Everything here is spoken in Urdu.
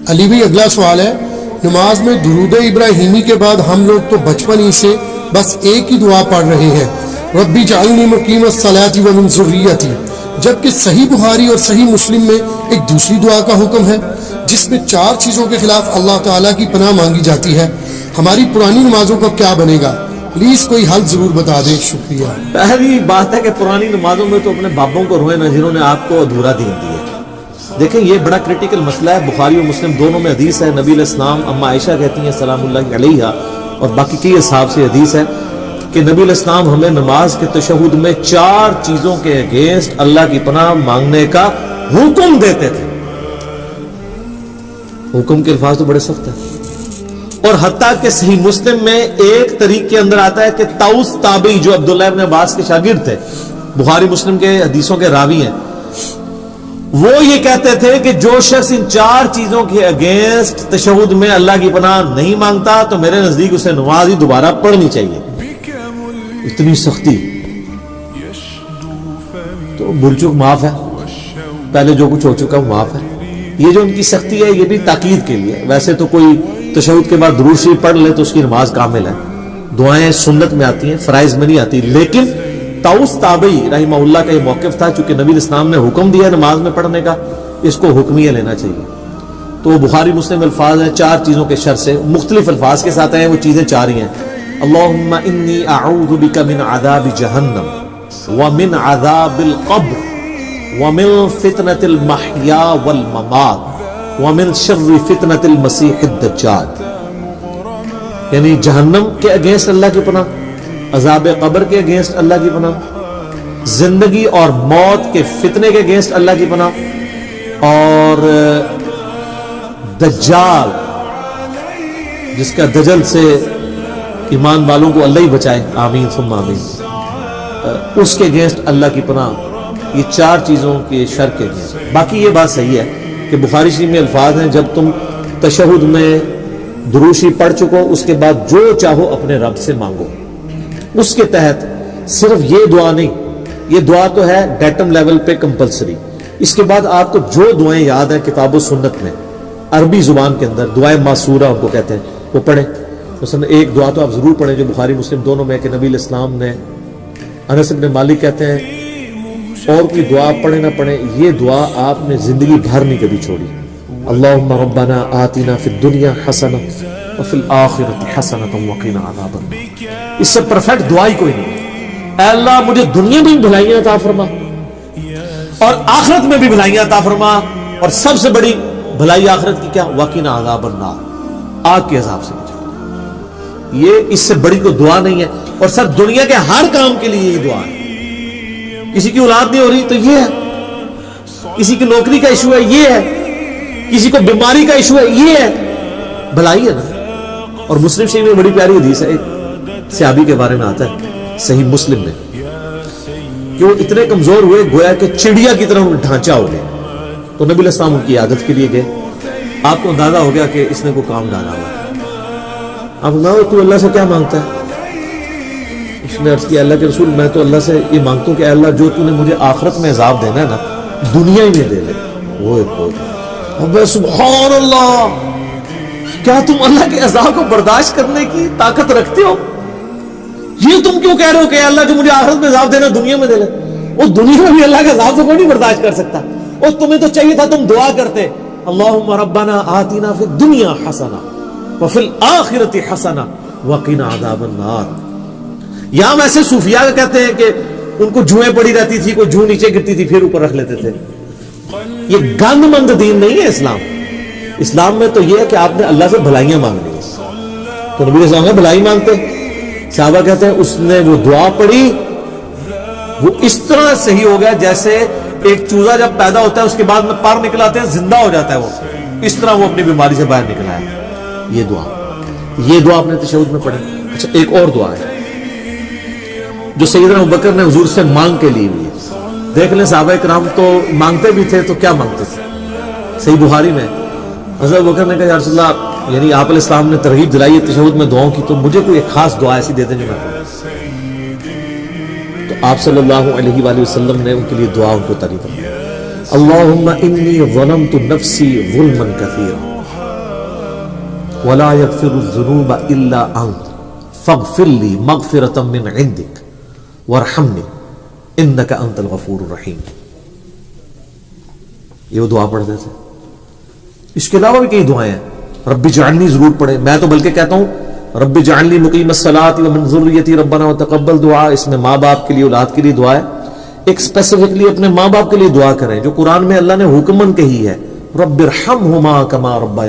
علی بھائی اگلا سوال ہے، نماز میں درود ابراہیمی کے بعد ہم لوگ تو بچپن ہی سے بس ایک ہی دعا پڑھ رہے ہیں، ربی جعلنی مقیم الصلاۃ ومن ذریتی، جبکہ صحیح بخاری اور صحیح مسلم میں ایک دوسری دعا کا حکم ہے جس میں 4 چیزوں کے خلاف اللہ تعالیٰ کی پناہ مانگی جاتی ہے، ہماری پرانی نمازوں کا کیا بنے گا؟ پلیز کوئی حل ضرور بتا دیں، شکریہ۔ پہلی بات ہے کہ پرانی نمازوں میں تو اپنے بابوں کو روئے نہ جنہوں نے آپ کو ادھورا دین دیا۔ دیکھیں یہ بڑا کریٹیکل مسئلہ ہے، بخاری و مسلم دونوں میں حدیث ہے، نبی علیہ السلام اما عائشہ کہتی ہیں سلام اللہ علیہا اور باقی کئی اصحاب سے حدیث ہے کہ نبی علیہ السلام ہمیں نماز کے تشہد میں 4 چیزوں کے اگینسٹ اللہ کی پناہ مانگنے کا حکم دیتے تھے۔ حکم کے الفاظ تو بڑے سخت ہیں، اور حتیٰ کہ صحیح مسلم میں ایک طریق کے اندر آتا ہے کہ طاؤس تابعی جو عبداللہ ابن عباس کے شاگرد تھے، بخاری مسلم کے حدیثوں کے راوی ہیں، وہ یہ کہتے تھے کہ جو شخص ان 4 چیزوں کے اگینسٹ تشہد میں اللہ کی پناہ نہیں مانگتا تو میرے نزدیک اسے نماز ہی دوبارہ پڑھنی چاہیے۔ اتنی سختی، تو بھول چوک معاف ہے، پہلے جو کچھ ہو چکا وہ معاف ہے۔ یہ جو ان کی سختی ہے یہ بھی تاکید کے لیے، ویسے تو کوئی تشہد کے بعد درود شریف پڑھ لے تو اس کی نماز کامل ہے، دعائیں سنت میں آتی ہیں، فرائض میں نہیں آتی، لیکن طاؤس تابعی رحمہ اللہ کا یہ موقف تھا، چونکہ نبی اسلام نے حکم دیا نماز میں پڑھنے کا، اس کو حکمیہ لینا چاہیے۔ تو بخاری مسلم الفاظ ہیں 4 چیزوں کے شر سے، مختلف الفاظ کے ساتھ ہیں، وہ چیزیں 4 ہی ہیں۔ اللہم انی اعوذ بک من عذاب جہنم ومن عذاب القبر ومن فتنة المحیا والممات ومن شر فتنة المسیح الدجال، یعنی جہنم کے اگینسٹ اللہ کی پناہ، عذاب قبر کے اگینسٹ اللہ کی پناہ، زندگی اور موت کے فتنے کے اگینسٹ اللہ کی پناہ، اور دجال جس کا دجل سے ایمان والوں کو اللہ ہی بچائے، آمین ثم آمین، اس کے اگینسٹ اللہ کی پناہ۔ یہ 4 چیزوں کے شر کے اگینسٹ۔ باقی یہ بات صحیح ہے کہ بخاری شریف میں الفاظ ہیں جب تم تشہد میں درود شریف پڑھ چکو اس کے بعد جو چاہو اپنے رب سے مانگو، اس کے تحت صرف یہ دعا نہیں، یہ دعا تو ہے ڈیٹم لیول پہ کمپلسری، اس کے بعد آپ کو جو دعائیں یاد ہیں کتاب و سنت میں عربی زبان کے اندر دعائیں معصورہ ان کو کہتے ہیں، وہ پڑھیں۔ مثلا ایک دعا تو آپ ضرور پڑھیں جو بخاری مسلم دونوں میں کہ نبی علیہ السلام نے، انس بن مالک کہتے ہیں اور کوئی دعا پڑھیں نہ پڑھیں، یہ دعا آپ نے زندگی بھر نہیں کبھی چھوڑی۔ اللہم ربنا آتنا فی الدنیا حسنہ وفی الآخرۃ حسنۃ وقنا عذاب النار، اس سے پرفیکٹ دعا ہی کوئی نہیں۔ اے اللہ مجھے دنیا میں بھی بھلائیاں عطا فرما اور آخرت میں بھی بھلائیاں عطا فرما، اور سب سے بڑی بھلائی آخرت کی کیا؟ وقنا عذاب النار، آگ کے عذاب سے بچا۔ یہ اس سے بڑی کوئی دعا نہیں ہے، اور سب دنیا کے ہر کام کے لیے یہ دعا ہے۔ کسی کی اولاد نہیں ہو رہی تو یہ ہے، کسی کی نوکری کا ایشو ہے یہ ہے، کسی کو بیماری کا ایشو ہے یہ ہے، بھلائی ہے نا۔ اور مسلم شریف میں بڑی پیاری حدیث ہے، ایک صحابی کے بارے میں آتا ہے صحیح مسلم میں کہ وہ اتنے کمزور ہوئے گویا کہ چڑیا کی طرح ڈھانچہ ہو گیا، تو نبی علیہ السلام ان کی عادت کے لیے گئے، آپ کو اندازہ ہو گیا کہ اس نے کوئی کام ڈالا ہوا۔ آپ کہا تو اللہ سے کیا مانگتا ہے؟ اس نے عرض کیا اللہ کے رسول میں تو اللہ سے یہ مانگتا ہوں کہ اے اللہ جو تو نے مجھے آخرت میں عذاب دینا ہے نا دنیا ہی میں دے لے۔ اب سبحان اللہ، کیا تم اللہ کے عذاب کو برداشت کرنے کی طاقت رکھتے ہو؟ یہ تم کیوں کہہ رہے ہو کہ اللہ جو مجھے آخرت میں عذاب دینا دنیا میں دے لے؟ وہ دنیا میں بھی اللہ کا عذاب تو کوئی نہیں برداشت کر سکتا، اور تمہیں تو چاہیے تھا تم دعا کرتے اللہم ربنا آتنا فی الدنیا حسنہ وفی الآخرۃ حسنہ وقنا عذاب النار۔ یہاں ویسے صوفیاء کہتے ہیں کہ ان کو جوئیں پڑی رہتی تھی، کوئی جو نیچے گرتی تھی پھر اوپر رکھ لیتے تھے۔ یہ گند مند دین نہیں ہے اسلام۔ اسلام میں تو یہ ہے کہ آپ نے اللہ سے بھلائیاں مانگنی ہے، تو نبی علیہ السلام بھلائی مانگتے، صحابہ کہتے ہیں اس نے وہ دعا پڑھی، وہ اس طرح صحیح ہو گیا جیسے ایک چوزا جب پیدا ہوتا ہے اس کے بعد میں پر نکل آتے ہیں زندہ ہو جاتا ہے، وہ اس طرح وہ اپنی بیماری سے باہر نکل آیا۔ یہ دعا اپنے تشہد میں پڑھی۔ اچھا ایک اور دعا ہے جو سیدنا ابوبکر نے حضور سے مانگ کے لی ہوئی ہے، دیکھ لیں صحابہ کرام تو مانگتے بھی تھے، تو کیا مانگتے تھے؟ صحیح بخاری میں حضرت ابوبکر نے کہا یا رسول اللہ، یعنی آپ علیہ السلام نے ترغیب دلائی ہے تشہد میں دعاؤں کی، تو مجھے کوئی ایک خاص دعا ایسی دے دیں جو میں پڑھوں۔ تو آپ صلی اللہ علیہ وآلہ وسلم نے ان کے لیے دعا ان کو تعریف کی، اللہم انی ظلمت نفسی ظلما کثیرا ولا یغفر الذنوب الا انت فاغفر لی مغفرۃ من عندک وارحمنی انک انت الغفور الرحیم. یہ وہ دعا پڑھتے تھے. اس کے علاوہ بھی کئی دعائیں ہیں. رب اجعلنی ضرور پڑھیں. میں تو بلکہ کہتا ہوں رب اجعلنی مقیم الصلاۃ ومن ذریتی ربنا وتقبل دعا. اس میں ماں باپ کے لیے اولاد کے لیے دعا ہے. ایک اسپیسیفکلی اپنے ماں باپ کے لیے دعا کریں جو قرآن میں اللہ نے حکمن کہی ہے. رب ارحمہما کما ربیانی